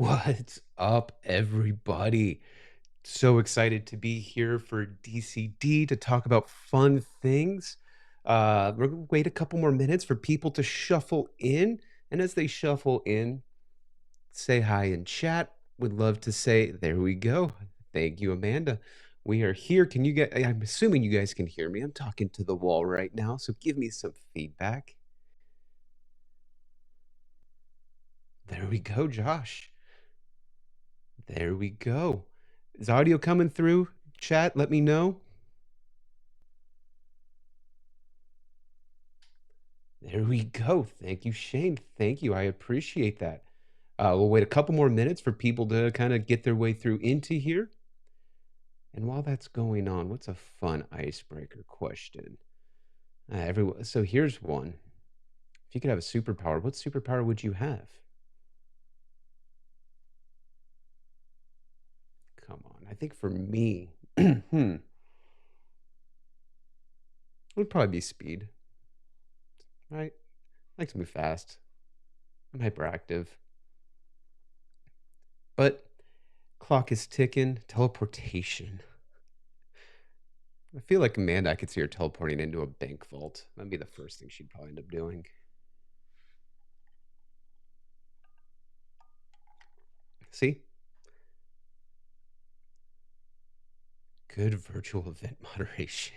What's up, everybody? So excited to be here for DCD to talk about fun things. We're gonna wait a couple more minutes for people to shuffle in, and as they shuffle in, say hi in chat. Would love to say, there we go. Thank you, Amanda. We are here. Can you get? I'm assuming you guys can hear me. I'm talking to the wall right now, so give me some feedback. There we go, Josh. There we go. Is audio coming through? Chat, let me know. There we go. Thank you, Shane. Thank you. I appreciate that. We'll wait a couple more minutes for people to kind of get their way through into here. And while that's going on, what's a fun icebreaker question? Everyone. So here's one. If you could have a superpower, what superpower would you have? Come on. I think for me, it would probably be speed. Right? I like to move fast. I'm hyperactive. But clock is ticking. Teleportation. I feel like Amanda, I could see her teleporting into a bank vault. That'd be the first thing she'd probably end up doing. See? Good virtual event moderation.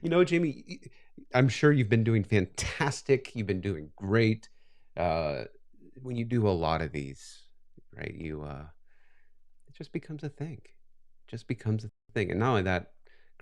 You know, Jamie, I'm sure you've been doing fantastic. You've been doing great. When you do a lot of these, right, it just becomes a thing. It just becomes a thing. And not only that,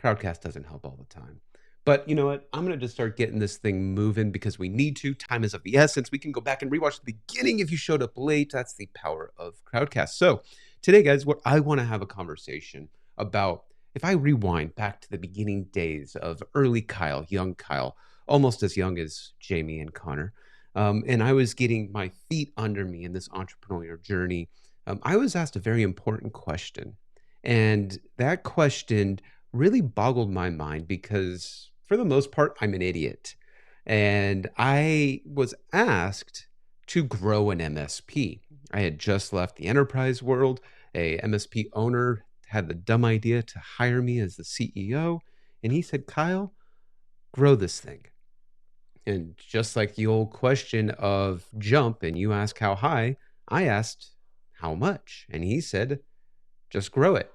Crowdcast doesn't help all the time. But you know what? I'm going to just start getting this thing moving because we need to. Time is of the essence. We can go back and rewatch the beginning if you showed up late. That's the power of Crowdcast. So today, guys, what I want to have a conversation about, if I rewind back to the beginning days of early Kyle, young Kyle, almost as young as Jamie and Connor, and I was getting my feet under me in this entrepreneurial journey, I was asked a very important question. And that question really boggled my mind because, for the most part, I'm an idiot. And I was asked to grow an MSP. I had just left the enterprise world. A MSP owner had the dumb idea to hire me as the CEO. And he said, Kyle, grow this thing. And just like the old question of jump and you ask how high, I asked how much. And he said, just grow it.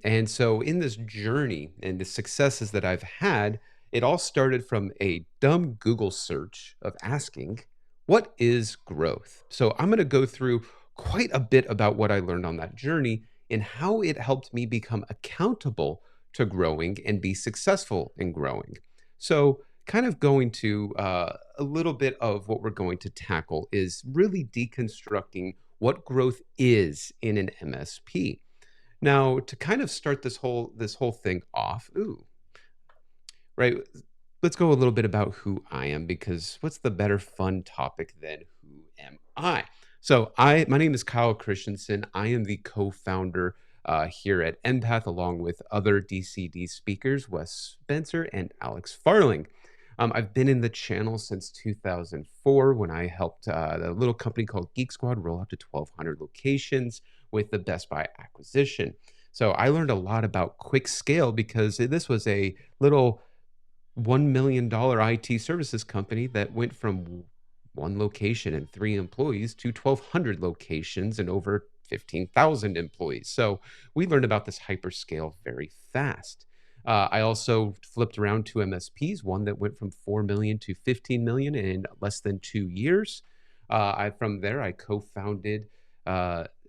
And so in this journey and the successes that I've had, it all started from a dumb Google search of asking, what is growth? So I'm going to go through quite a bit about what I learned on that journey and how it helped me become accountable to growing and be successful in growing. So kind of going to a little bit of what we're going to tackle is really deconstructing what growth is in an MSP. Now, to kind of start this whole thing off, right? Let's go a little bit about who I am, because what's the better fun topic than who am I? So my name is Kyle Christensen. I am the co-founder here at Empath, along with other DCD speakers, Wes Spencer and Alex Farling. I've been in the channel since 2004 when I helped a little company called Geek Squad roll out to 1,200 locations with the Best Buy acquisition. So I learned a lot about quick scale because this was a little $1 million IT services company that went from one location and 3 employees to 1,200 locations and over 15,000 employees. So we learned about this hyperscale very fast. I also flipped around 2 MSPs, one that went from 4 million to 15 million in less than 2 years. From there, I co-founded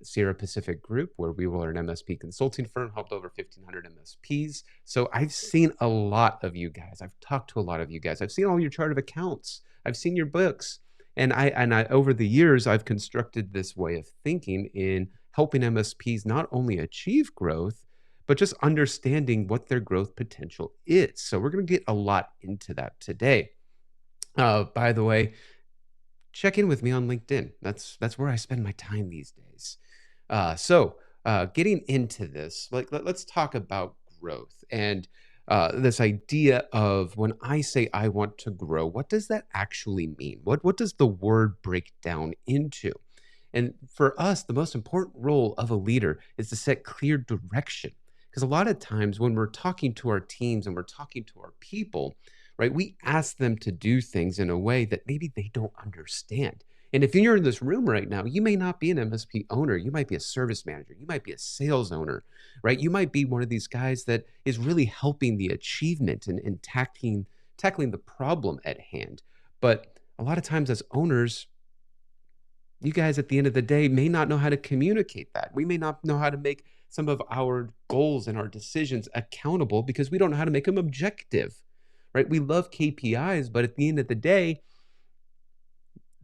Sierra Pacific Group, where we were an MSP consulting firm, helped over 1,500 MSPs. So I've seen a lot of you guys. I've talked to a lot of you guys. I've seen all your chart of accounts. I've seen your books. And I over the years, I've constructed this way of thinking in helping MSPs not only achieve growth, but just understanding what their growth potential is. So we're going to get a lot into that today. By the way, check in with me on LinkedIn. That's where I spend my time these days. Getting into this, let's talk about growth and this idea of, when I say I want to grow, what does that actually mean? What does the word break down into? And for us, the most important role of a leader is to set clear direction. Because a lot of times when we're talking to our teams and we're talking to our people, right, we ask them to do things in a way that maybe they don't understand. And if you're in this room right now, you may not be an MSP owner. You might be a service manager. You might be a sales owner, right? You might be one of these guys that is really helping the achievement and tackling the problem at hand. But a lot of times as owners, you guys at the end of the day may not know how to communicate that. We may not know how to make some of our goals and our decisions accountable because we don't know how to make them objective, right? We love KPIs, but at the end of the day,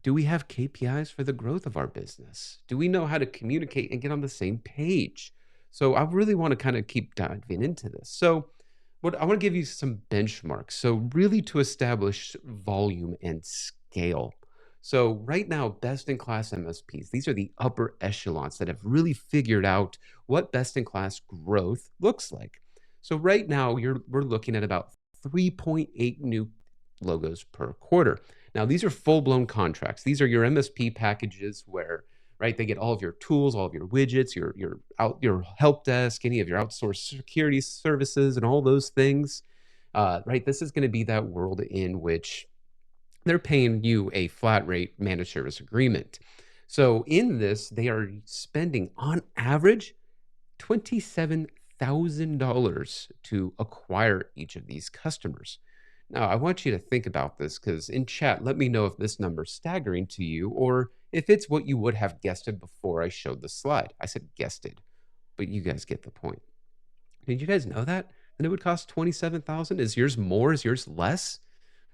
do we have KPIs for the growth of our business? Do we know how to communicate and get on the same page? So I really want to kind of keep diving into this. So what I want to give you some benchmarks. So really to establish volume and scale. So right now, best in class MSPs, these are the upper echelons that have really figured out what best in class growth looks like. So right now, we're looking at about 3.8 new logos per quarter. Now, these are full-blown contracts. These are your MSP packages where, right, they get all of your tools, all of your widgets, your help desk, any of your outsourced security services, and all those things. Right, this is going to be that world in which they're paying you a flat rate managed service agreement. So in this, they are spending on average $27,000 to acquire each of these customers. Now, I want you to think about this because in chat, let me know if this number is staggering to you or if it's what you would have guessed it before I showed the slide. I said guessed it, but you guys get the point. Did you guys know that? And it would cost 27,000? Is yours more? Is yours less?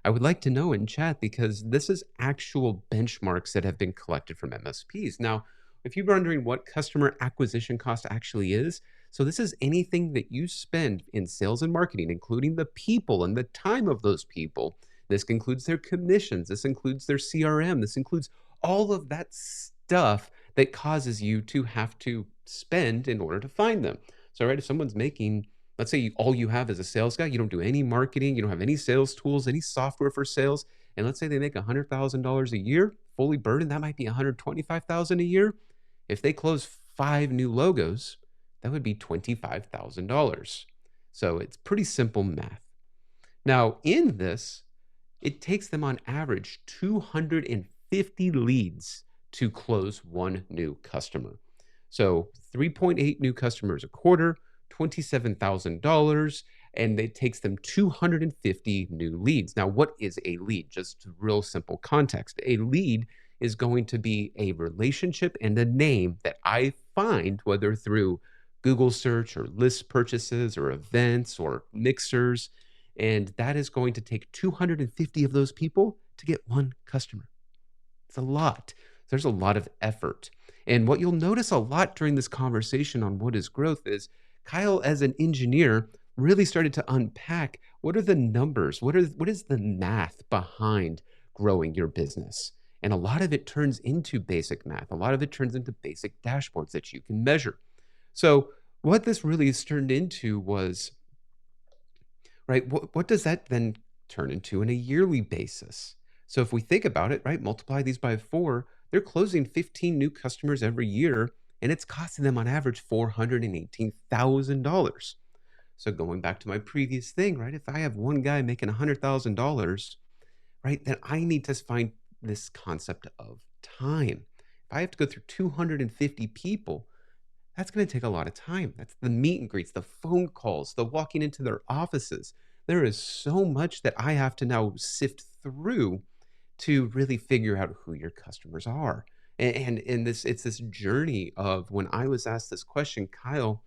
I would like to know in chat because this is actual benchmarks that have been collected from MSPs. Now, if you're wondering what customer acquisition cost actually is, so this is anything that you spend in sales and marketing, including the people and the time of those people. This includes their commissions. This includes their CRM. This includes all of that stuff that causes you to have to spend in order to find them. So, right, if someone's making, let's say all you have is a sales guy, you don't do any marketing, you don't have any sales tools, any software for sales, and let's say they make $100,000 a year, fully burdened, that might be $125,000 a year. If they close 5 new logos, that would be $25,000. So it's pretty simple math. Now, in this, it takes them on average 250 leads to close one new customer. So 3.8 new customers a quarter, $27,000, and it takes them 250 new leads. Now, what is a lead? Just real simple context. A lead is going to be a relationship and a name that I find, whether through Google search or list purchases or events or mixers, and that is going to take 250 of those people to get one customer. It's a lot. There's a lot of effort. And what you'll notice a lot during this conversation on what is growth is Kyle, as an engineer, really started to unpack what are the numbers, what is the math behind growing your business. And a lot of it turns into basic math. A lot of it turns into basic dashboards that you can measure. So what this really has turned into was, right, what does that then turn into in a yearly basis? So if we think about it, right, multiply these by 4, they're closing 15 new customers every year, and it's costing them on average $418,000. So going back to my previous thing, right, if I have one guy making $100,000, right, then I need to find this concept of time. If I have to go through 250 people, that's going to take a lot of time. That's the meet and greets, the phone calls, the walking into their offices. There is so much that I have to now sift through to really figure out who your customers are. And this it's this journey of when I was asked this question, Kyle,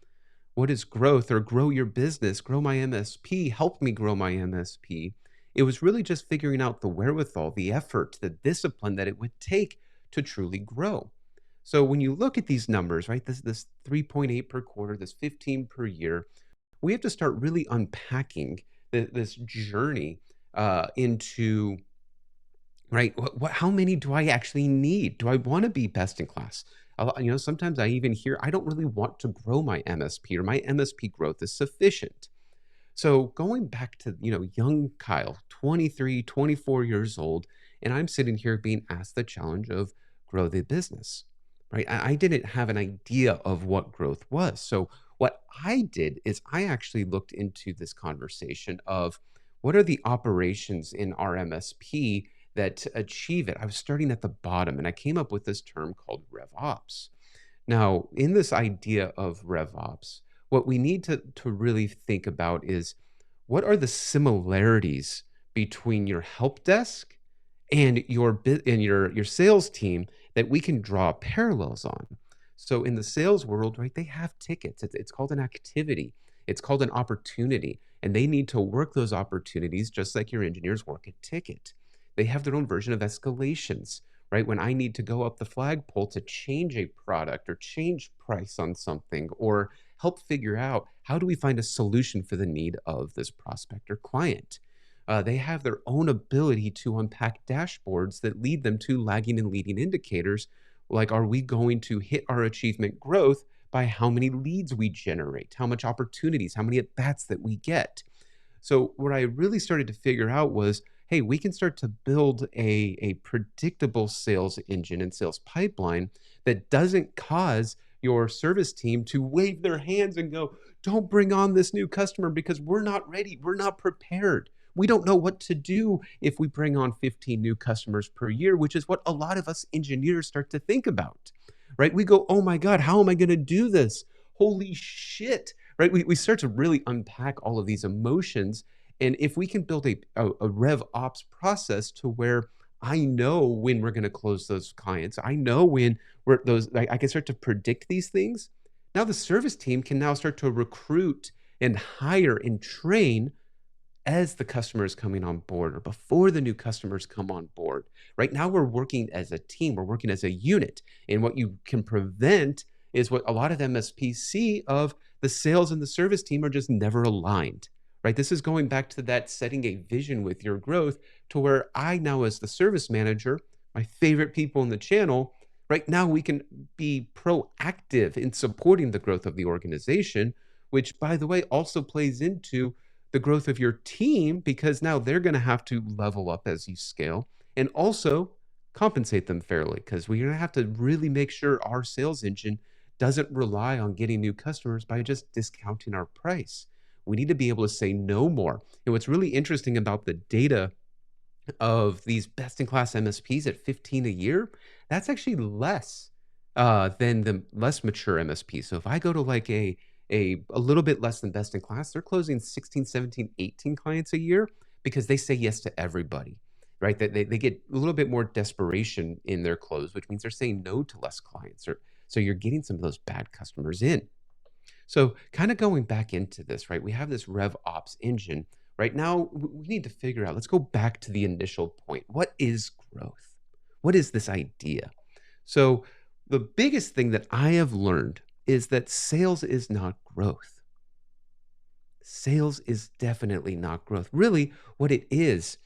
what is growth or grow your business, grow my MSP, help me grow my MSP. It was really just figuring out the wherewithal, the effort, the discipline that it would take to truly grow. So when you look at these numbers, right, this 3.8 per quarter, this 15 per year, we have to start really unpacking this journey into, right, how many do I actually need? Do I want to be best in class? Sometimes I even hear I don't really want to grow my MSP or my MSP growth is sufficient. So going back to, young Kyle, 23, 24 years old, and I'm sitting here being asked the challenge of grow the business. right? I didn't have an idea of what growth was. So what I did is I actually looked into this conversation of what are the operations in our MSP that achieve it. I was starting at the bottom and I came up with this term called RevOps. Now, in this idea of RevOps, what we need to really think about is what are the similarities between your help desk and your sales team that we can draw parallels on. So in the sales world, right, they have tickets. It's called an activity. It's called an opportunity, and they need to work those opportunities just like your engineers work a ticket. They have their own version of escalations, right? When I need to go up the flagpole to change a product or change price on something or help figure out how do we find a solution for the need of this prospect or client. They have their own ability to unpack dashboards that lead them to lagging and leading indicators. Like, are we going to hit our achievement growth by how many leads we generate, how much opportunities, how many at bats that we get? So what I really started to figure out was, hey, we can start to build a predictable sales engine and sales pipeline that doesn't cause your service team to wave their hands and go, don't bring on this new customer because we're not ready. We're not prepared. We don't know what to do if we bring on 15 new customers per year, which is what a lot of us engineers start to think about, right? We go, oh my God, how am I going to do this? Holy shit, right? We start to really unpack all of these emotions. And if we can build a rev ops process to where I know when we're going to close those clients, I know when I can start to predict these things. Now the service team can now start to recruit and hire and train as the customer is coming on board or before the new customers come on board. Right now, we're working as a team, we're working as a unit. And what you can prevent is what a lot of MSPs see of the sales and the service team are just never aligned. Right. This is going back to that setting a vision with your growth to where I now, as the service manager, my favorite people in the channel, right now we can be proactive in supporting the growth of the organization, which, by the way, also plays into the growth of your team because now they're going to have to level up as you scale and also compensate them fairly because we're going to have to really make sure our sales engine doesn't rely on getting new customers by just discounting our price. We need to be able to say no more. And what's really interesting about the data of these best in class MSPs at 15 a year, that's actually less than the less mature MSP. So if I go to like a little bit less than best in class, they're closing 16, 17, 18 clients a year because they say yes to everybody, right? That they get a little bit more desperation in their close, which means they're saying no to less clients. Or so you're getting some of those bad customers in. So, kind of going back into this, right? We have this Rev Ops engine. Right now, we need to figure out, let's go back to the initial point. What is growth? What is this idea? So, the biggest thing that I have learned is that sales is not growth. Sales is definitely not growth. Really, what it is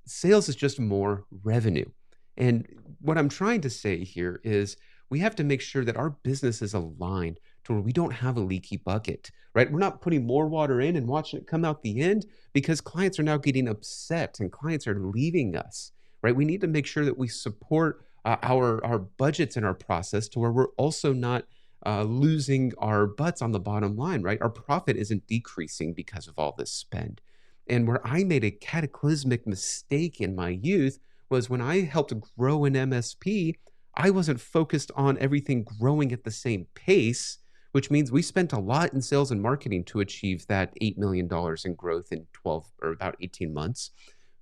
sales is just more revenue. And what I'm trying to say here is we have to make sure that our business is aligned to where we don't have a leaky bucket, right? We're not putting more water in and watching it come out the end because clients are now getting upset and clients are leaving us, right? We need to make sure that we support our budgets and our process to where we're also not losing our butts on the bottom line, right? Our profit isn't decreasing because of all this spend. And where I made a cataclysmic mistake in my youth was when I helped grow an MSP, I wasn't focused on everything growing at the same pace, which means we spent a lot in sales and marketing to achieve that $8 million dollars in growth in 12 or about 18 months.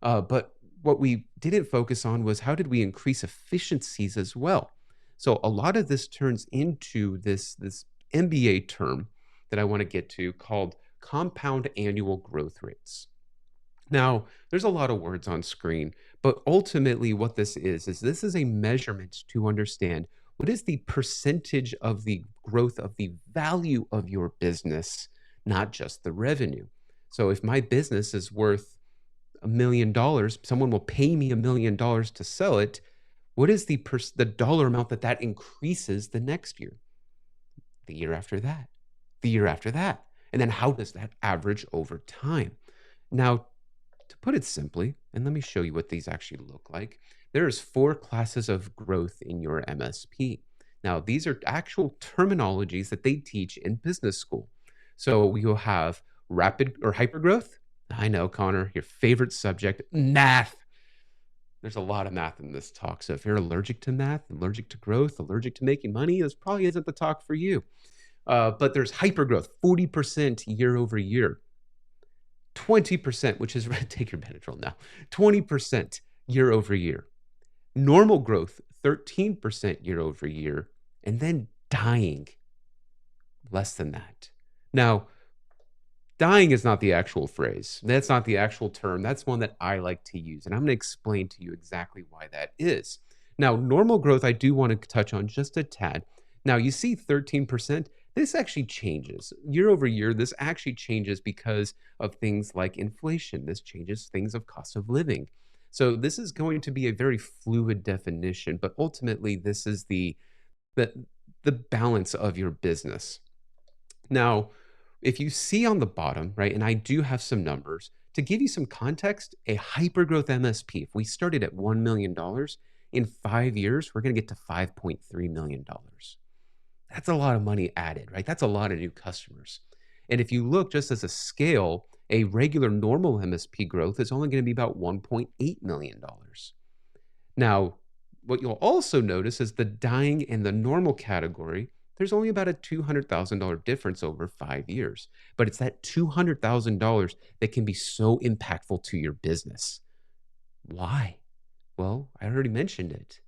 But what we didn't focus on was how did we increase efficiencies as well? So a lot of this turns into this MBA term that I want to get to called compound annual growth rates. Now, there's a lot of words on screen, but ultimately what this is a measurement to understand what is the percentage of the growth of the value of your business, not just the revenue. So if my business is worth $1 million, someone will pay me $1 million to sell it. What is the dollar amount that increases the next year, the year after that, the year after that? And then how does that average over time? Now, to put it simply, and let me show you what these actually look like. There's four classes of growth in your MSP. Now, these are actual terminologies that they teach in business school. So you'll have rapid or hypergrowth. I know, Connor, your favorite subject, math. There's a lot of math in this talk. So if you're allergic to math, allergic to growth, allergic to making money, this probably isn't the talk for you. But there's hypergrowth, 40% year over year, 20%, which is take your Benadryl now, 20% year over year. Normal growth, 13% year over year, and then dying, less than that. Now, dying is not the actual phrase. That's not the actual term. That's one that I like to use. And I'm going to explain to you exactly why that is. Now, normal growth, I do want to touch on just a tad. Now, you see 13%. This actually changes year over year. This actually changes because of things like inflation. This changes things of cost of living. So this is going to be a very fluid definition, but ultimately this is the, the balance of your business. Now, if you see on the bottom, right, and I do have some numbers to give you some context, a hypergrowth MSP, if we started at $1 million in 5 years, we're going to get to $5.3 million. That's a lot of money added, right? That's a lot of new customers. And if you look just as a scale, a regular normal MSP growth is only going to be about $1.8 million. Now, what you'll also notice is the dying and the normal category, there's only about a $200,000 difference over 5 years. But it's that $200,000 that can be so impactful to your business. Why? Well, I already mentioned it.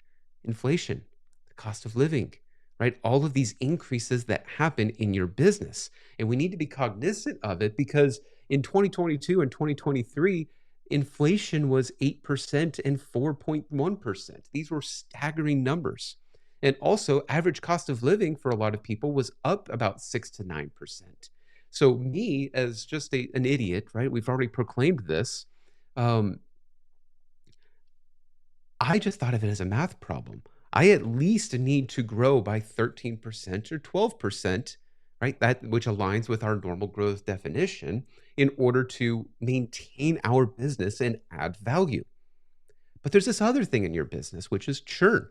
Inflation, the cost of living, right? All of these increases that happen in your business. And we need to be cognizant of it because in 2022 and 2023, inflation was 8% and 4.1%. These were staggering numbers. And also, average cost of living for a lot of people was up about 6 to 9%. So, me as just an idiot, right? We've already proclaimed this. Um, I just thought of it as a math problem. I at least need to grow by 13% or 12%, right? That which aligns with our normal growth definition in order to maintain our business and add value. But there's this other thing in your business, which is churn.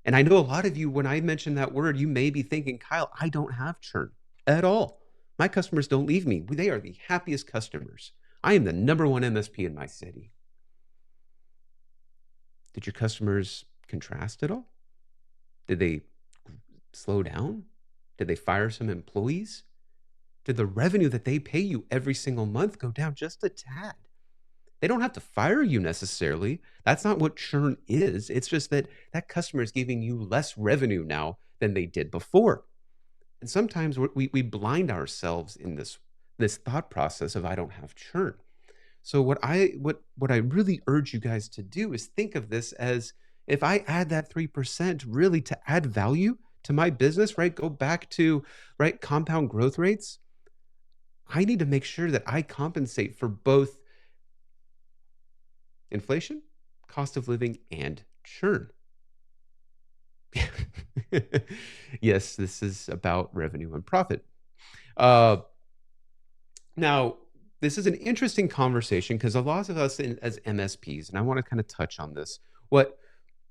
And I know a lot of you, when I mention that word, you may be thinking, Kyle, I don't have churn at all. My customers don't leave me. They are the happiest customers. I am the number one MSP in my city. Did your customers contrast at all? Did they slow down? Did they fire some employees? Did the revenue that they pay you every single month go down just a tad? They don't have to fire you necessarily. That's not what churn is. It's just that that customer is giving you less revenue now than they did before. And sometimes we blind ourselves in this thought process of I don't have churn. So what I really urge you guys to do is think of this as if I add that 3% really to add value to my business, right? Go back to right compound growth rates. I need to make sure that I compensate for both inflation, cost of living, and churn. Yes, this is about revenue and profit. Uh, Now, this is an interesting conversation because a lot of us as MSPs, and I want to kind of touch on this, what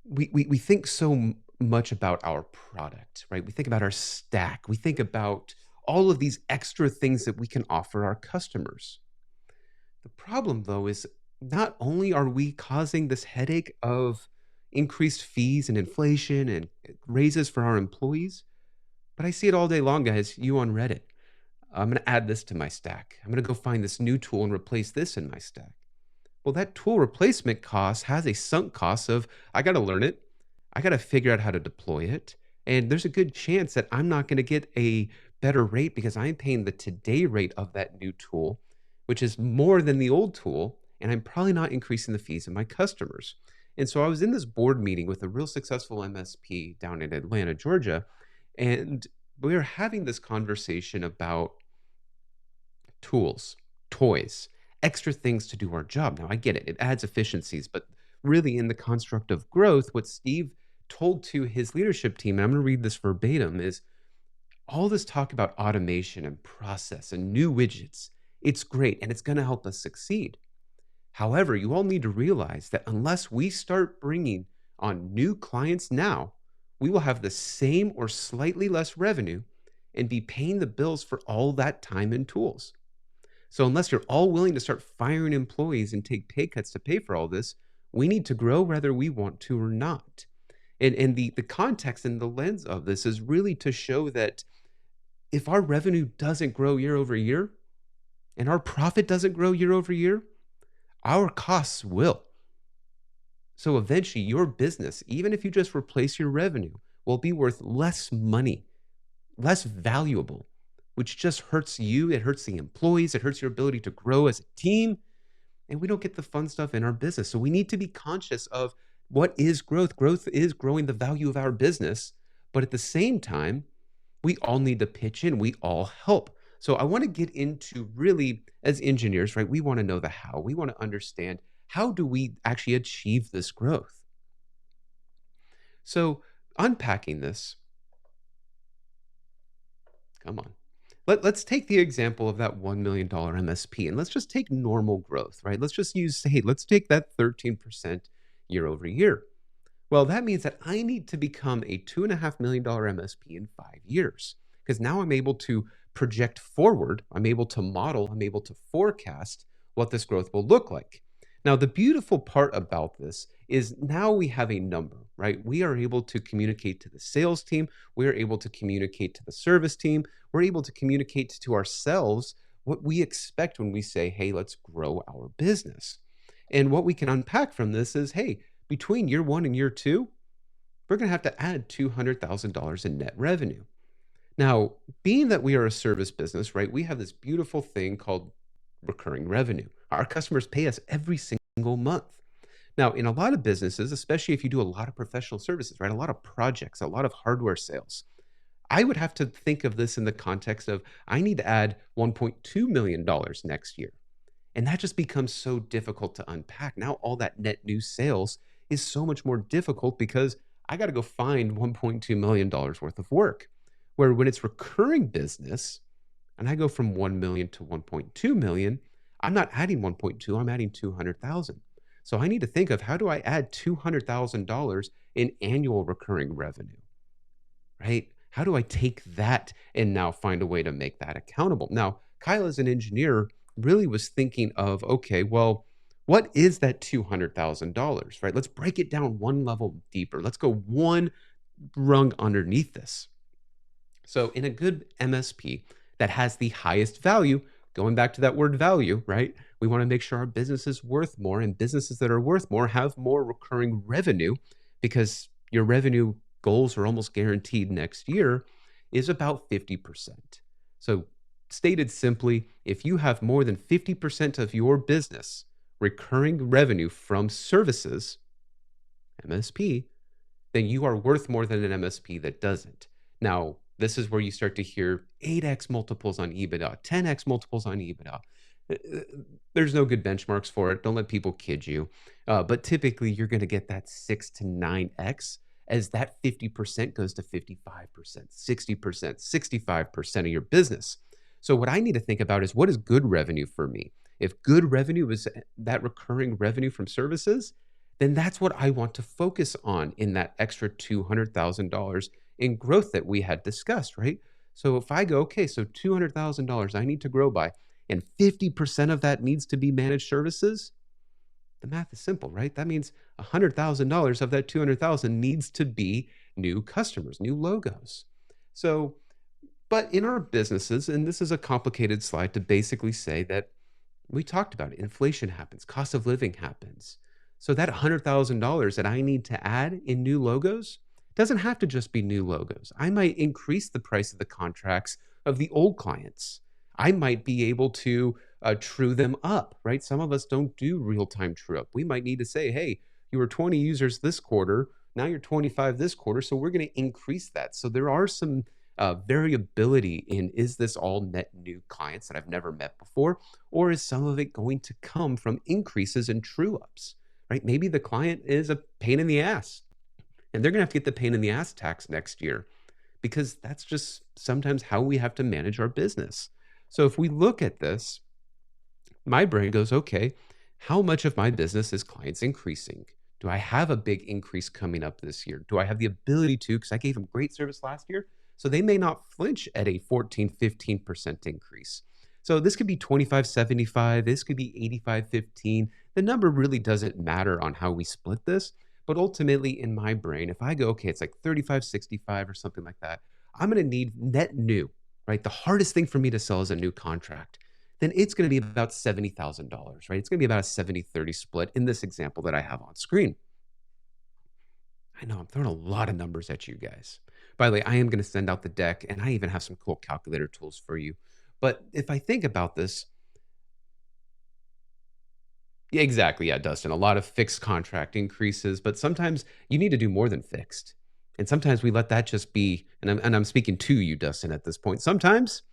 we think so much about our product, right? We think about our stack. We think about all of these extra things that we can offer our customers. The problem, though, is not only are we causing this headache of increased fees and inflation and raises for our employees, but I see it all day long, guys. You on Reddit. I'm going to add this to my stack. I'm going to go find this new tool and replace this in my stack. Well, that tool replacement cost has a sunk cost of I got to learn it. I got to figure out how to deploy it. And there's a good chance that I'm not going to get a better rate because I'm paying the today rate of that new tool, which is more than the old tool. And I'm probably not increasing the fees of my customers. And so I was in this board meeting with a real successful MSP down in Atlanta, Georgia. And we were having this conversation about tools, toys, extra things to do our job. Now, I get it, it adds efficiencies, but really, in the construct of growth, what Steve told to his leadership team, and I'm going to read this verbatim, is all this talk about automation and process and new widgets. It's great and it's going to help us succeed. However, you all need to realize that unless we start bringing on new clients now, we will have the same or slightly less revenue and be paying the bills for all that time and tools. So, unless you're all willing to start firing employees and take pay cuts to pay for all this, we need to grow whether we want to or not. And the context and the lens of this is really to show that if our revenue doesn't grow year over year and our profit doesn't grow year over year, our costs will. So eventually, your business, even if you just replace your revenue, will be worth less money, less valuable, which just hurts you. It hurts the employees. It hurts your ability to grow as a team. And we don't get the fun stuff in our business. So we need to be conscious of what is growth. Growth is growing the value of our business. But at the same time, we all need to pitch in. We all help. So I want to get into really, as engineers, right? We want to know the how. We want to understand, how do we actually achieve this growth? So unpacking this, come on. Let's take the example of that $1 million MSP, and let's just take normal growth, right? Let's just use, hey, let's take that 13% year over year. Well, that means that I need to become a $2.5 million MSP in 5 years, because now I'm able to project forward. I'm able to model, I'm able to forecast what this growth will look like. Now, the beautiful part about this is now we have a number, right? We are able to communicate to the sales team. We are able to communicate to the service team. We're able to communicate to ourselves what we expect when we say, hey, let's grow our business. And what we can unpack from this is, hey, between year one and year two, we're going to have to add $200,000 in net revenue. Now, being that we are a service business, right, we have this beautiful thing called recurring revenue. Our customers pay us every single month. Now, in a lot of businesses, especially if you do a lot of professional services, right, a lot of projects, a lot of hardware sales, I would have to think of this in the context of, I need to add $1.2 million next year. And that just becomes so difficult to unpack. Now, all that net new sales is so much more difficult because I got to go find $1.2 million worth of work. Where when it's recurring business, and I go from 1 million to 1.2 million, I'm not adding 1.2, I'm adding 200,000. So I need to think of, how do I add $200,000 in annual recurring revenue, right? How do I take that and now find a way to make that accountable? Now, Kyle, as an engineer, really was thinking of, okay, well, what is that $200,000, right? Let's break it down one level deeper. Let's go one rung underneath this. So in a good MSP that has the highest value, going back to that word value, right? We want to make sure our business is worth more, and businesses that are worth more have more recurring revenue, because your revenue goals are almost guaranteed next year, is about 50%. So stated simply, if you have more than 50% of your business recurring revenue from services, MSP, then you are worth more than an MSP that doesn't. Now, this is where you start to hear 8x multiples on EBITDA, 10x multiples on EBITDA. There's no good benchmarks for it. Don't let people kid you. But typically, you're going to get that 6 to 9x as that 50% goes to 55%, 60%, 65% of your business. So what I need to think about is, what is good revenue for me? If good revenue is that recurring revenue from services, then that's what I want to focus on in that extra $200,000 in growth that we had discussed, right? So if I go, okay, so $200,000 I need to grow by, and 50% of that needs to be managed services, the math is simple, right? That means $100,000 of that 200,000 needs to be new customers, new logos. So, but in our businesses, and this is a complicated slide to basically say that we talked about it, inflation happens, cost of living happens. So that $100,000 that I need to add in new logos doesn't have to just be new logos. I might increase the price of the contracts of the old clients. I might be able to true them up, right? Some of us don't do real-time true up. We might need to say, hey, you were 20 users this quarter, now you're 25 this quarter, so we're going to increase that. So there are some variability in, is this all net new clients that I've never met before, or is some of it going to come from increases in true ups, right? Maybe the client is a pain in the ass, and they're going to have to get the pain in the ass tax next year, because that's just sometimes how we have to manage our business. So if we look at this, my brain goes, okay, how much of my business is clients increasing? Do I have a big increase coming up this year? Do I have the ability to? Because I gave them great service last year. So they may not flinch at a 14, 15% increase. So this could be 25.75. This could be 85.15. The number really doesn't matter on how we split this. But ultimately, in my brain, if I go, okay, it's like 35.65 or something like that, I'm going to need net new, right? The hardest thing for me to sell is a new contract. Then it's going to be about $70,000, right? It's going to be about a 70-30 split in this example that I have on screen. I know I'm throwing a lot of numbers at you guys. By the way, I am going to send out the deck, and I even have some cool calculator tools for you. But if I think about this, yeah, exactly. Yeah, Dustin, a lot of fixed contract increases, but sometimes you need to do more than fixed. And sometimes we let that just be, and I'm speaking to you, Dustin, at this point. Sometimes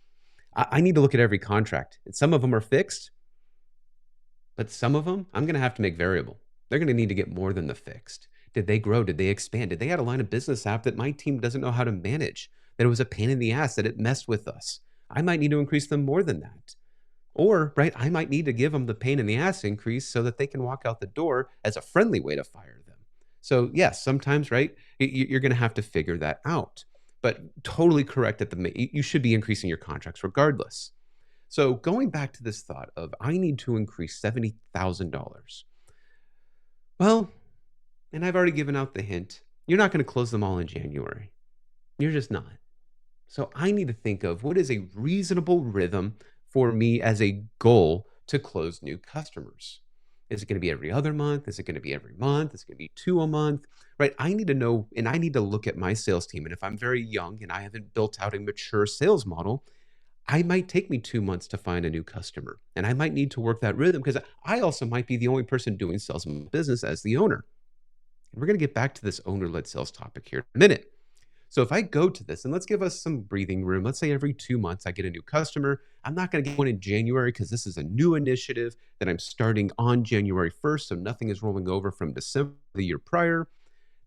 I need to look at every contract, and some of them are fixed, but some of them I'm going to have to make variable. They're going to need to get more than the fixed. Did they grow? Did they expand? Did they add a line of business app that my team doesn't know how to manage? That it was a pain in the ass, that it messed with us? I might need to increase them more than that. Or, right, I might need to give them the pain in the ass increase so that they can walk out the door as a friendly way to fire them. So, yes, sometimes, right, you're going to have to figure that out. But totally correct at you should be increasing your contracts regardless. So, going back to this thought of I need to increase $70,000. Well, and I've already given out the hint, you're not going to close them all in January. You're just not. So I need to think of what is a reasonable rhythm for me as a goal to close new customers. Is it going to be every other month? Is it going to be every month? Is it going to be 2 a month? Right? I need to know, and I need to look at my sales team. And if I'm very young and I haven't built out a mature sales model, I might take me 2 months to find a new customer. And I might need to work that rhythm because I also might be the only person doing sales in my business as the owner. And we're going to get back to this owner-led sales topic here in a minute. So if I go to this, and let's give us some breathing room. Let's say every 2 months I get a new customer. I'm not going to get one in January because this is a new initiative that I'm starting on January 1st. So nothing is rolling over from December the year prior.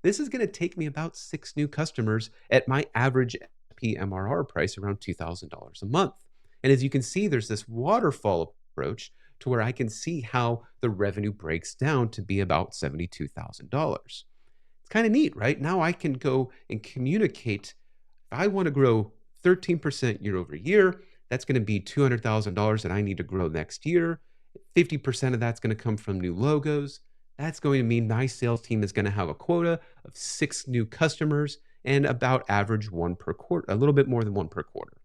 This is going to take me about 6 new customers at my average MRR price around $2,000 a month. And as you can see, there's this waterfall approach to where I can see how the revenue breaks down to be about $72,000. Kind of neat, right? Now I can go and communicate. If I want to grow 13% year over year, that's going to be $200,000 that I need to grow next year. 50% of that's going to come from new logos. That's going to mean my sales team is going to have a quota of 6 new customers and about average 1 per quarter, a little bit more than 1 per quarter.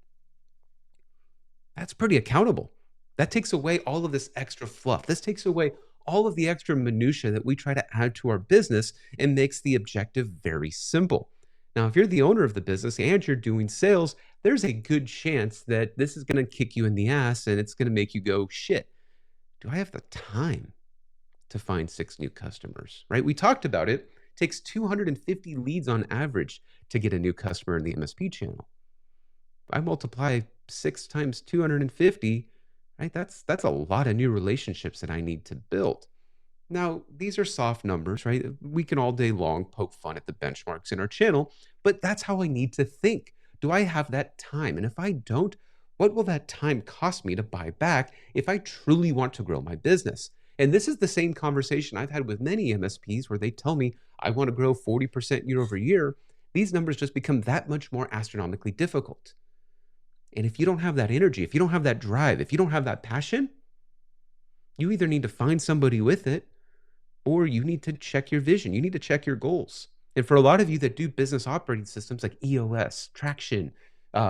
That's pretty accountable. That takes away all of this extra fluff. This takes away all of the extra minutia that we try to add to our business and makes the objective very simple. Now, if you're the owner of the business and you're doing sales, there's a good chance that this is going to kick you in the ass and it's going to make you go, shit, do I have the time to find 6 new customers, right? We talked about it. It takes 250 leads on average to get a new customer in the MSP channel. I multiply 6 times 250, right? That's a lot of new relationships that I need to build. Now, these are soft numbers, right? We can all day long poke fun at the benchmarks in our channel, but that's how I need to think. Do I have that time? And if I don't, what will that time cost me to buy back if I truly want to grow my business? And this is the same conversation I've had with many MSPs where they tell me I want to grow 40% year over year. These numbers just become that much more astronomically difficult. And if you don't have that energy, if you don't have that drive, if you don't have that passion, you either need to find somebody with it or you need to check your vision. You need to check your goals. And for a lot of you that do business operating systems like EOS, Traction,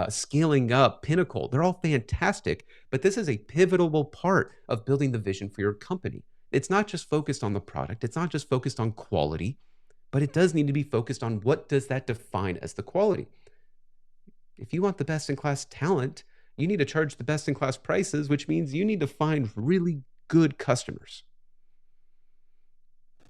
Scaling Up, Pinnacle, they're all fantastic, but this is a pivotal part of building the vision for your company. It's not just focused on the product. It's not just focused on quality, but it does need to be focused on what does that define as the quality. If you want the best-in-class talent, you need to charge the best-in-class prices, which means you need to find really good customers.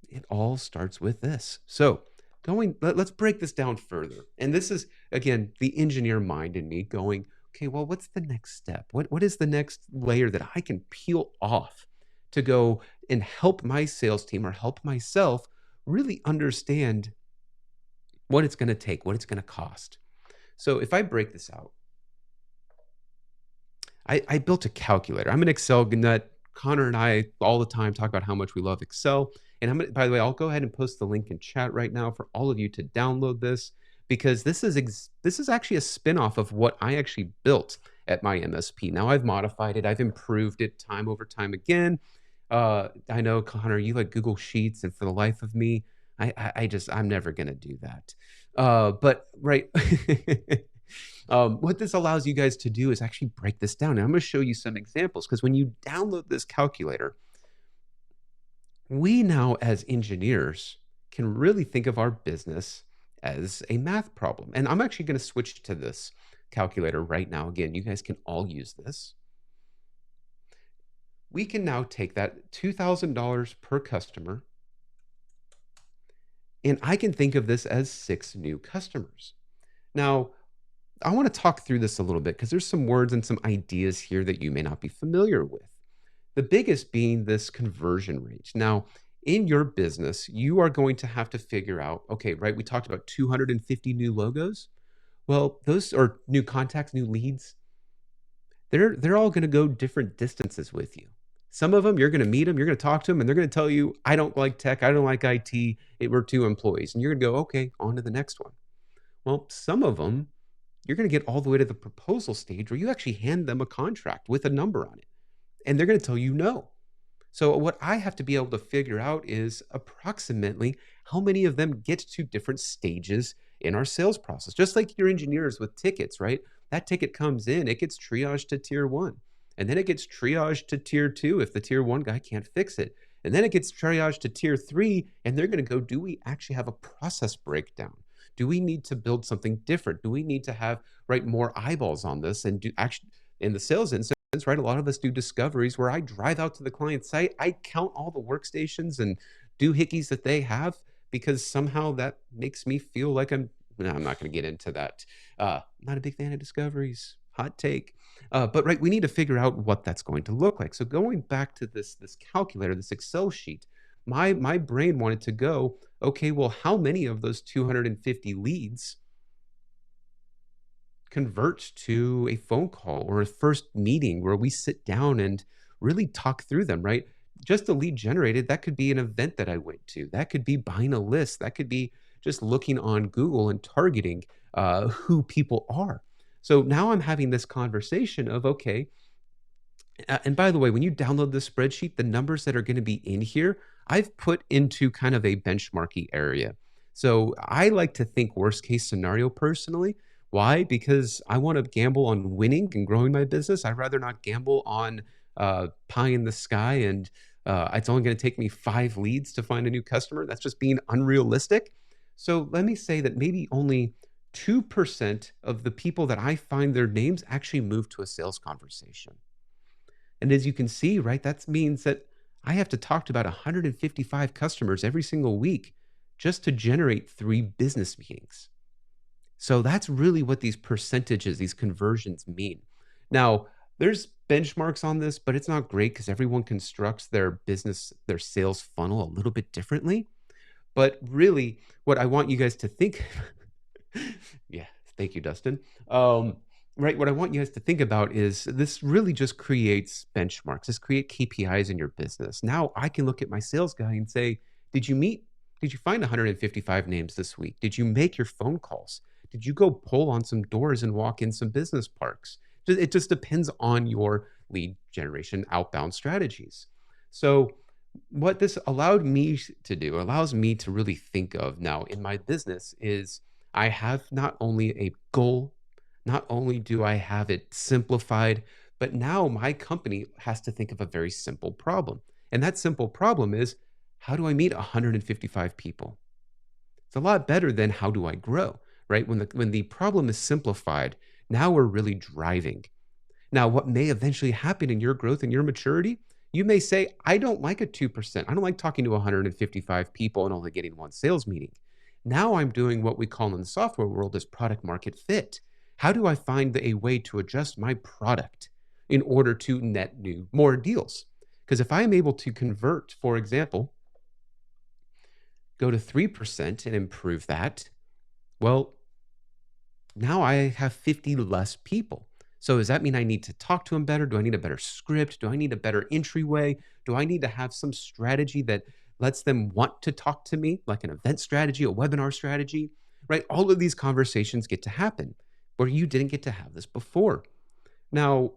It all starts with this. So let's break this down further. And this is, again, the engineer mind in me going, okay, well, what's the next step? What is the next layer that I can peel off to go and help my sales team or help myself really understand what it's going to take, what it's going to cost? So if I break this out, I built a calculator. I'm an Excel nut. Connor and I all the time talk about how much we love Excel. And by the way, I'll go ahead and post the link in chat right now for all of you to download this because this is actually a spin-off of what I actually built at my MSP. Now I've modified it, I've improved it time over time again. I know, Connor, you like Google Sheets, and for the life of me, I'm never gonna do that. But right, what this allows you guys to do is actually break this down. And I'm gonna show you some examples because when you download this calculator, we now as engineers can really think of our business as a math problem. And I'm actually gonna switch to this calculator right now. Again, you guys can all use this. We can now take that $2,000 per customer, and I can think of this as 6 new customers. Now, I want to talk through this a little bit because there's some words and some ideas here that you may not be familiar with. The biggest being this conversion rate. Now, in your business, you are going to have to figure out, okay, right? We talked about 250 new logos. Well, those are new contacts, new leads. They're all going to go different distances with you. Some of them, you're going to meet them, you're going to talk to them, and they're going to tell you, I don't like tech, I don't like IT, we're 2 employees. And you're going to go, okay, on to the next one. Well, some of them, you're going to get all the way to the proposal stage where you actually hand them a contract with a number on it, and they're going to tell you no. So what I have to be able to figure out is approximately how many of them get to different stages in our sales process. Just like your engineers with tickets, right? That ticket comes in, it gets triaged to tier 1. And then it gets triaged to tier 2 if the tier 1 guy can't fix it. And then it gets triaged to tier 3, and they're going to go, do we actually have a process breakdown? Do we need to build something different? Do we need to have more eyeballs on this? And do actually in the sales instance, right? A lot of us do discoveries where I drive out to the client site, I count all the workstations and doohickeys that they have because somehow that makes me feel like no, I'm not going to get into that. Not a big fan of discoveries. Hot take. But right, we need to figure out what that's going to look like. So going back to this calculator, this Excel sheet, my brain wanted to go, okay, well, how many of those 250 leads convert to a phone call or a first meeting where we sit down and really talk through them, right? Just a lead generated, that could be an event that I went to. That could be buying a list. That could be just looking on Google and targeting who people are. So now I'm having this conversation of, okay, and by the way, when you download this spreadsheet, the numbers that are going to be in here, I've put into kind of a benchmarky area. So I like to think worst case scenario personally. Why? Because I want to gamble on winning and growing my business. I'd rather not gamble on pie in the sky and it's only going to take me 5 leads to find a new customer. That's just being unrealistic. So let me say that maybe only 2% of the people that I find their names actually move to a sales conversation. And as you can see, right, that means that I have to talk to about 155 customers every single week just to generate 3 business meetings. So that's really what these percentages, these conversions mean. Now, there's benchmarks on this, but it's not great because everyone constructs their business, their sales funnel a little bit differently. But really, what I want you guys to think, yeah, thank you, Dustin. Right, what I want you guys to think about is this really just creates benchmarks. This create KPIs in your business. Now I can look at my sales guy and say, did you find 155 names this week? Did you make your phone calls? Did you go pull on some doors and walk in some business parks? It just depends on your lead generation outbound strategies. So what this allows me to really think of now in my business is I have not only a goal, not only do I have it simplified, but now my company has to think of a very simple problem. And that simple problem is, how do I meet 155 people? It's a lot better than how do I grow, right? When the problem is simplified, now we're really driving. Now, what may eventually happen in your growth and your maturity, you may say, I don't like a 2%. I don't like talking to 155 people and only getting 1 sales meeting. Now I'm doing what we call in the software world as product market fit. How do I find a way to adjust my product in order to net more deals? Because if I'm able to convert, for example, go to 3% and improve that, well, now I have 50 less people. So does that mean I need to talk to them better? Do I need a better script? Do I need a better entryway? Do I need to have some strategy that lets them want to talk to me, like an event strategy, a webinar strategy, right? All of these conversations get to happen where you didn't get to have this before. Now,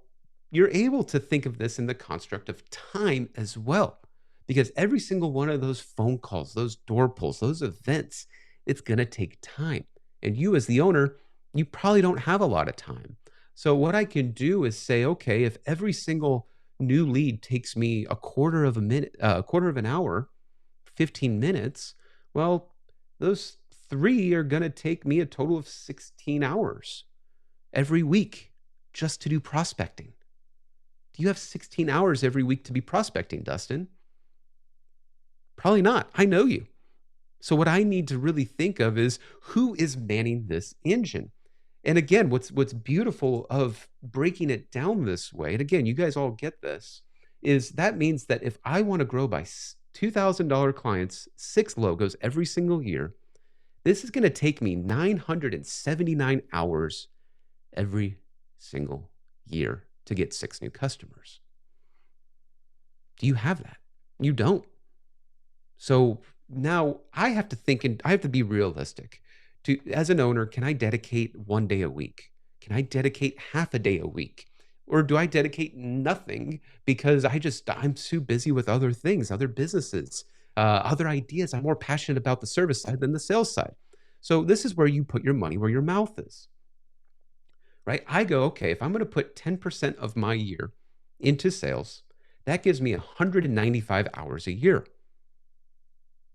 you're able to think of this in the construct of time as well, because every single one of those phone calls, those door pulls, those events, it's going to take time. And you, as the owner, you probably don't have a lot of time. So, what I can do is say, okay, if every single new lead takes me a quarter of a minute, a quarter of an hour, 15 minutes, well, those three are going to take me a total of 16 hours every week just to do prospecting. Do you have 16 hours every week to be prospecting, Dustin? Probably not. I know you. So what I need to really think of is who is manning this engine. And again, what's beautiful of breaking it down this way, and again, you guys all get this, is that means that if I want to grow by $2,000 clients, 6 logos every single year, this is going to take me 979 hours every single year to get 6 new customers. Do you have that? You don't. So now I have to think, and I have to be realistic. As an owner, can I dedicate 1 day a week? Can I dedicate half a day a week? Or do I dedicate nothing because I'm too busy with other things, other businesses, other ideas? I'm more passionate about the service side than the sales side. So this is where you put your money where your mouth is, right? I go, okay, if I'm going to put 10% of my year into sales, that gives me 195 hours a year.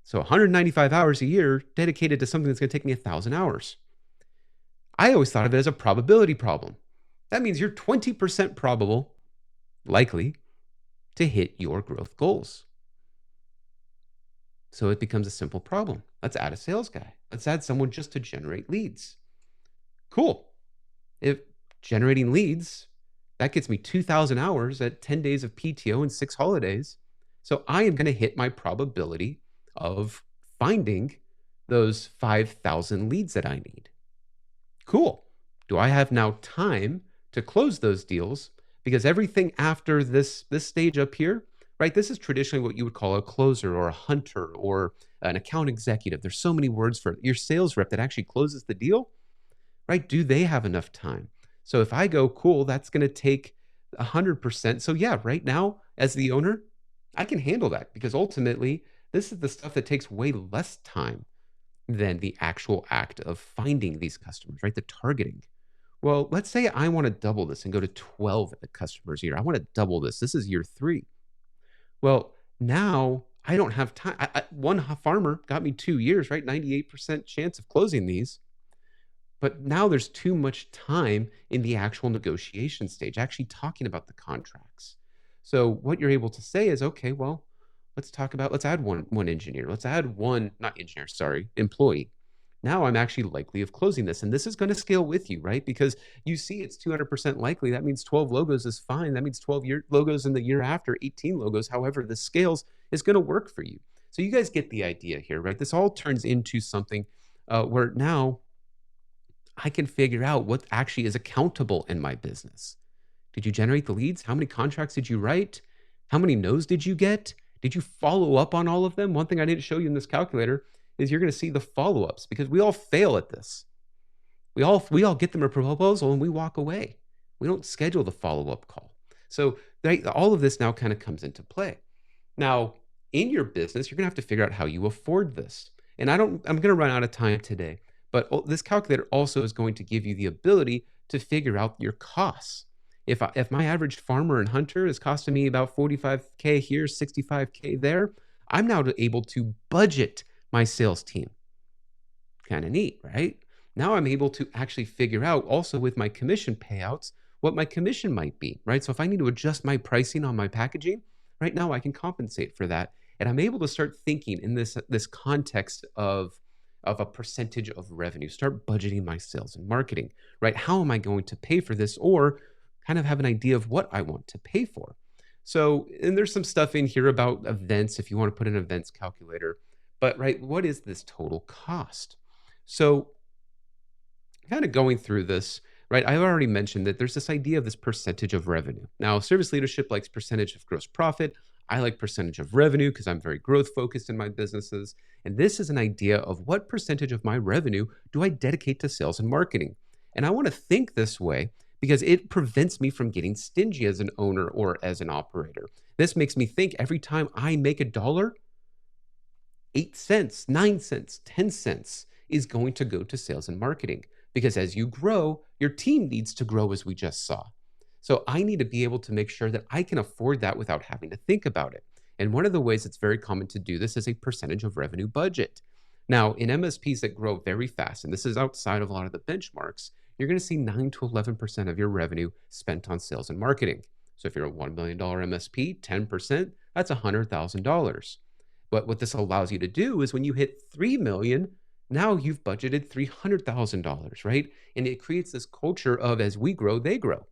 So 195 hours a year dedicated to something that's going to take me 1,000 hours. I always thought of it as a probability problem. That means you're 20% probable, likely, to hit your growth goals. So it becomes a simple problem. Let's add a sales guy. Let's add someone just to generate leads. Cool. If generating leads, that gets me 2,000 hours at 10 days of PTO and 6 holidays. So I am going to hit my probability of finding those 5,000 leads that I need. Cool. Do I have now time to close those deals? Because everything after this stage up here, right? This is traditionally what you would call a closer or a hunter or an account executive. There's so many words for it. Your sales rep that actually closes the deal, right? Do they have enough time? So if I go, cool, that's going to take 100%. So yeah, right now, as the owner, I can handle that because ultimately, this is the stuff that takes way less time than the actual act of finding these customers, right? The targeting. Well, let's say I want to double this and go to 12 customers a year. I want to double this. This is year 3. Well, now I don't have time. One farmer got me 2 years, right? 98% chance of closing these. But now there's too much time in the actual negotiation stage, actually talking about the contracts. So what you're able to say is, okay, well, let's add one engineer. Let's add one, not engineer, sorry, employee. Now I'm actually likely of closing this. And this is going to scale with you, right? Because you see it's 200% likely. That means 12 logos is fine. That means 12 logos in the year after, 18 logos. However, this scales is going to work for you. So you guys get the idea here, right? This all turns into something where now I can figure out what actually is accountable in my business. Did you generate the leads? How many contracts did you write? How many no's did you get? Did you follow up on all of them? One thing I didn't show you in this calculator is you're going to see the follow-ups because we all fail at this. We all get them a proposal and we walk away. We don't schedule the follow-up call. So all of this now kind of comes into play. Now, in your business, you're going to have to figure out how you afford this. And I'm going to run out of time today, but this calculator also is going to give you the ability to figure out your costs. If my average farmer and hunter is costing me about 45K here, 65K there, I'm now able to budget my sales team. Kind of neat, right? Now I'm able to actually figure out also with my commission payouts what my commission might be, right? So if I need to adjust my pricing on my packaging, right now I can compensate for that. And I'm able to start thinking in this context of a percentage of revenue, start budgeting my sales and marketing, right? How am I going to pay for this? Or kind of have an idea of what I want to pay for. So, and there's some stuff in here about events if you want to put an events calculator, but right, what is this total cost? So kind of going through this, right, I've already mentioned that there's this idea of this percentage of revenue. Now, service leadership likes percentage of gross profit. I like percentage of revenue because I'm very growth focused in my businesses. And this is an idea of what percentage of my revenue do I dedicate to sales and marketing? And I want to think this way because it prevents me from getting stingy as an owner or as an operator. This makes me think every time I make a dollar, 8 cents, 9 cents, 10 cents is going to go to sales and marketing because as you grow, your team needs to grow as we just saw. So I need to be able to make sure that I can afford that without having to think about it. And one of the ways it's very common to do this is a percentage of revenue budget. Now, in MSPs that grow very fast, and this is outside of a lot of the benchmarks, you're going to see 9 to 11% of your revenue spent on sales and marketing. So if you're a $1 million MSP, 10%, that's $100,000. But what this allows you to do is when you hit 3 million, now you've budgeted $300,000, right? And it creates this culture of as we grow, they grow.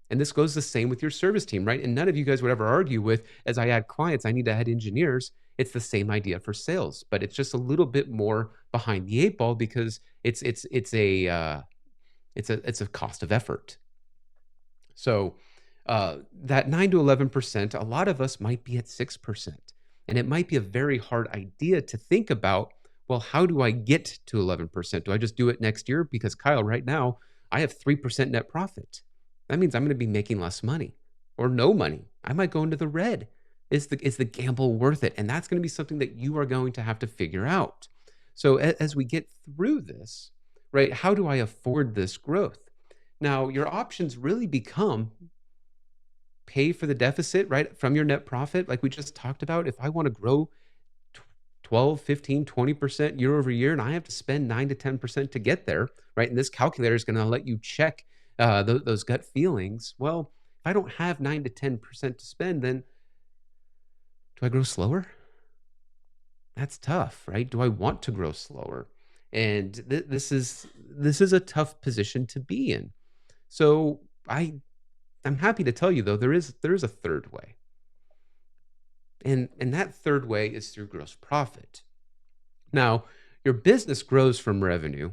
And this goes the same with your service team, right? And none of you guys would ever argue with, as I add clients, I need to add engineers. It's the same idea for sales, but it's just a little bit more behind the eight ball because it's a cost of effort. So that 9 to 11%, a lot of us might be at 6%. And it might be a very hard idea to think about, well, how do I get to 11%? Do I just do it next year? Because Kyle, right now, I have 3% net profit. That means I'm going to be making less money or no money. I might go into the red. Is the gamble worth it? And that's going to be something that you are going to have to figure out. So as we get through this, right, how do I afford this growth? Now, your options really become pay for the deficit, right, from your net profit, like we just talked about. If I want to grow 12, 15, 20% year over year, and I have to spend 9 to 10% to get there, right? And this calculator is going to let you check those gut feelings. Well, if I don't have 9 to 10% to spend, then do I grow slower? That's tough, right? Do I want to grow slower? And this is a tough position to be in. So I'm happy to tell you though there is a third way. And that third way is through gross profit. Now, your business grows from revenue,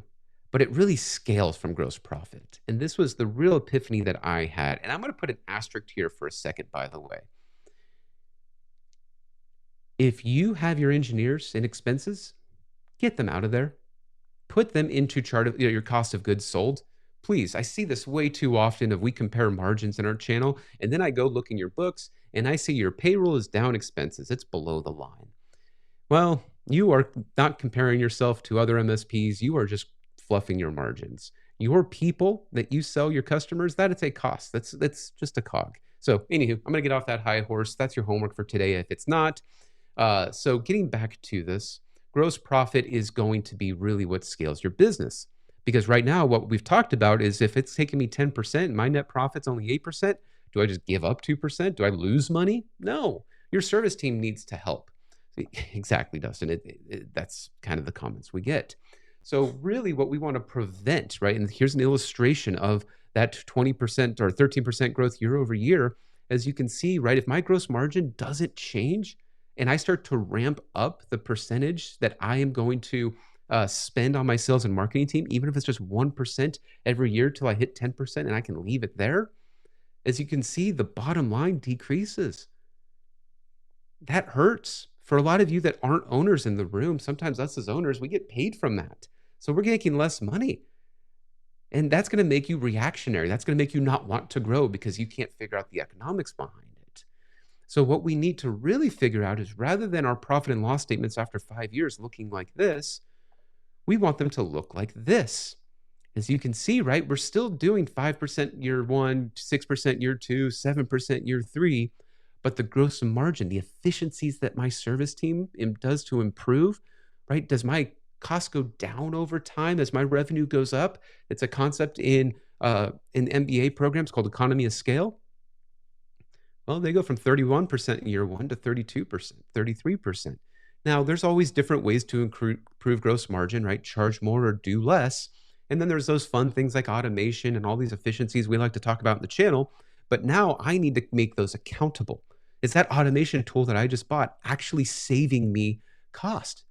but it really scales from gross profit. And this was the real epiphany that I had. And I'm going to put an asterisk here for a second, by the way. If you have your engineers and expenses, get them out of there. Put them into chart of your cost of goods sold. Please, I see this way too often if we compare margins in our channel, and then I go look in your books and I see your payroll is down expenses. It's below the line. Well, you are not comparing yourself to other MSPs. You are just fluffing your margins. Your people that you sell your customers, that is a cost. That's just a cog. So anywho, I'm going to get off that high horse. That's your homework for today. If it's not, so getting back to this, gross profit is going to be really what scales your business. Because right now, what we've talked about is if it's taking me 10%, my net profit's only 8%, do I just give up 2%? Do I lose money? No. Your service team needs to help. Exactly, Dustin. That's kind of the comments we get. So really what we want to prevent, right? And here's an illustration of that 20% or 13% growth year over year. As you can see, right, if my gross margin doesn't change and I start to ramp up the percentage that I am going to spend on my sales and marketing team, even if it's just 1% every year till I hit 10% and I can leave it there, as you can see, the bottom line decreases. That hurts. For a lot of you that aren't owners in the room, sometimes us as owners, we get paid from that. So we're making less money. And that's going to make you reactionary. That's going to make you not want to grow because you can't figure out the economics behind it. So what we need to really figure out is rather than our profit and loss statements after 5 years looking like this, we want them to look like this. As you can see, right, we're still doing 5% year one, 6% year two, 7% year three, but the gross margin, the efficiencies that my service team does to improve, right? Does my cost go down over time as my revenue goes up? It's a concept in MBA programs called economy of scale. Well, they go from 31% in year one to 32%, 33%. Now, there's always different ways to improve gross margin, right? Charge more or do less. And then there's those fun things like automation and all these efficiencies we like to talk about in the channel. But now I need to make those accountable. Is that automation tool that I just bought actually saving me cost?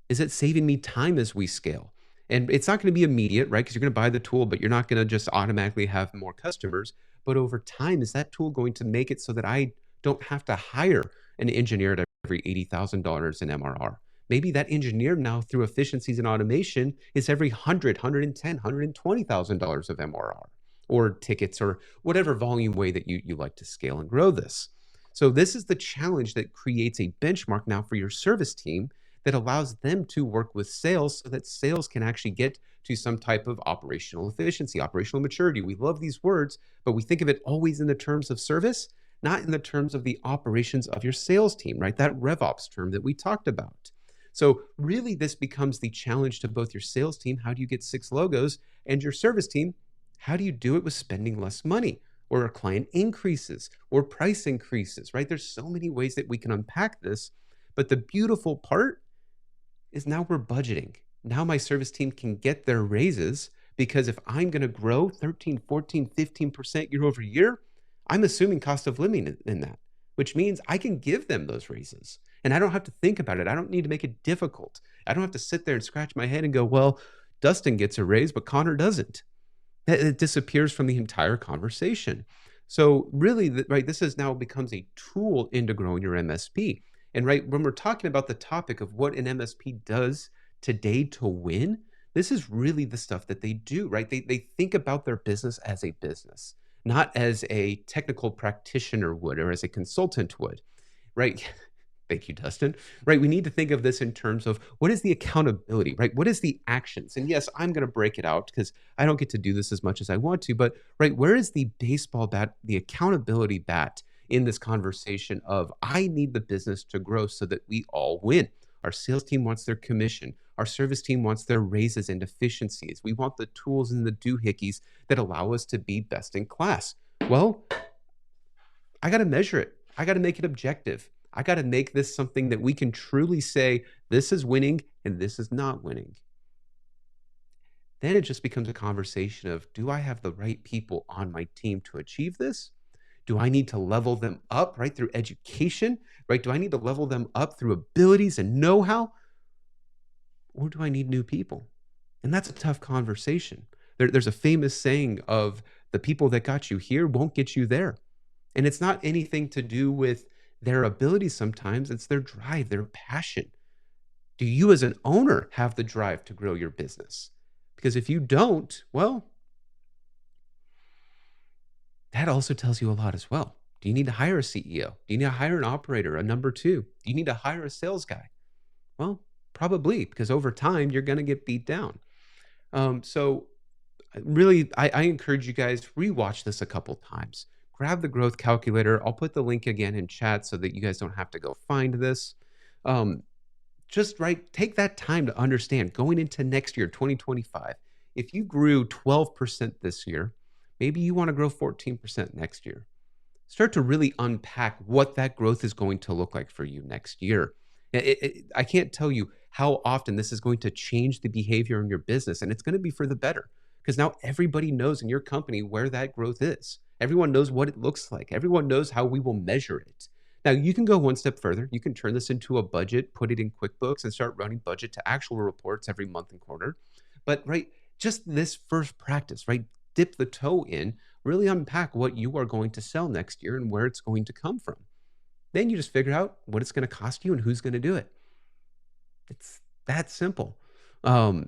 Is it saving me time as we scale? And it's not going to be immediate, right? Because you're going to buy the tool, but you're not going to just automatically have more customers. But over time, is that tool going to make it so that I don't have to hire an engineer at every $80,000 in MRR. Maybe that engineer now, through efficiencies and automation, is every 100, 110, $120,000 of MRR or tickets or whatever volume way that you like to scale and grow this. So this is the challenge that creates a benchmark now for your service team that allows them to work with sales so that sales can actually get to some type of operational efficiency, operational maturity. We love these words, but we think of it always in the terms of service, not in the terms of the operations of your sales team, right? That RevOps term that we talked about. So really this becomes the challenge to both your sales team, how do you get 6 logos, and your service team, how do you do it with spending less money or a client increases or price increases, right? There's so many ways that we can unpack this, but the beautiful part is now we're budgeting. Now my service team can get their raises because if I'm going to grow 13, 14, 15% year over year, I'm assuming cost of living in that, which means I can give them those raises and I don't have to think about it. I don't need to make it difficult. I don't have to sit there and scratch my head and go, well, Dustin gets a raise, but Connor doesn't. It disappears from the entire conversation. So really, right, this has now becomes a tool into growing your MSP. And right, when we're talking about the topic of what an MSP does today to win, this is really the stuff that they do, right? They think about their business as a business, not as a technical practitioner would or as a consultant would, right? Thank you, Dustin. Right. We need to think of this in terms of what is the accountability, right? What is the actions? And yes, I'm going to break it out because I don't get to do this as much as I want to. But, right, where is the baseball bat, the accountability bat in this conversation of I need the business to grow so that we all win? Our sales team wants their commission. Our service team wants their raises and efficiencies. We want the tools and the doohickeys that allow us to be best in class. Well, I got to measure it. I got to make it objective. I got to make this something that we can truly say, this is winning and this is not winning. Then it just becomes a conversation of, do I have the right people on my team to achieve this? Do I need to level them up, right, through education, right? Do I need to level them up through abilities and know-how? Or do I need new people? And that's a tough conversation. There's a famous saying of the people that got you here won't get you there. And it's not anything to do with their abilities sometimes, it's their drive, their passion. Do you as an owner have the drive to grow your business? Because if you don't, well, that also tells you a lot as well. Do you need to hire a CEO? Do you need to hire an operator, a number two? Do you need to hire a sales guy? Well, probably, because over time you're going to get beat down. So really, I encourage you guys rewatch this a couple times. Grab the growth calculator. I'll put the link again in chat so that you guys don't have to go find this. Um, just right, take that time to understand going into next year, 2025. If you grew 12% this year, maybe you want to grow 14% next year. Start to really unpack what that growth is going to look like for you next year. I can't tell you how often this is going to change the behavior in your business, and it's going to be for the better because now everybody knows in your company where that growth is. Everyone knows what it looks like. Everyone knows how we will measure it. Now, you can go one step further. You can turn this into a budget, put it in QuickBooks, and start running budget to actual reports every month and quarter. But, right, just this first practice, right? Dip the toe in, really unpack what you are going to sell next year and where it's going to come from. Then you just figure out what it's going to cost you and who's going to do it. It's that simple. Um,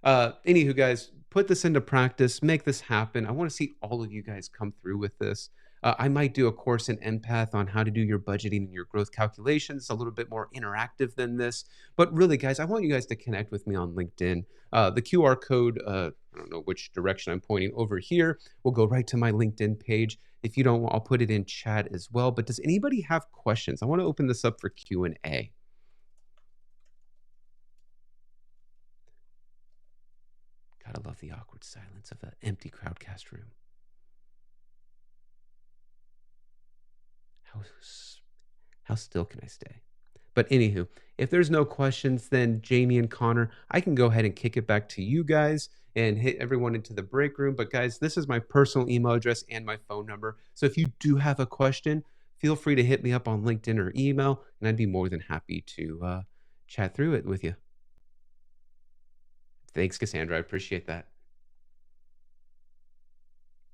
Anywho, guys, put this into practice, make this happen. I want to see all of you guys come through with this. I might do a course in Empath on how to do your budgeting and your growth calculations, a little bit more interactive than this. But really, guys, I want you guys to connect with me on LinkedIn. The QR code, I don't know which direction I'm pointing over here, will go right to my LinkedIn page. If you don't, I'll put it in chat as well. But does anybody have questions? I want to open this up for Q&A. Gotta love the awkward silence of an empty crowdcast room. How still can I stay? But anywho, if there's no questions, then Jamie and Connor, I can go ahead and kick it back to you guys and hit everyone into the break room. But guys, this is my personal email address and my phone number. So if you do have a question, feel free to hit me up on LinkedIn or email, and I'd be more than happy to chat through it with you. Thanks, Cassandra. I appreciate that.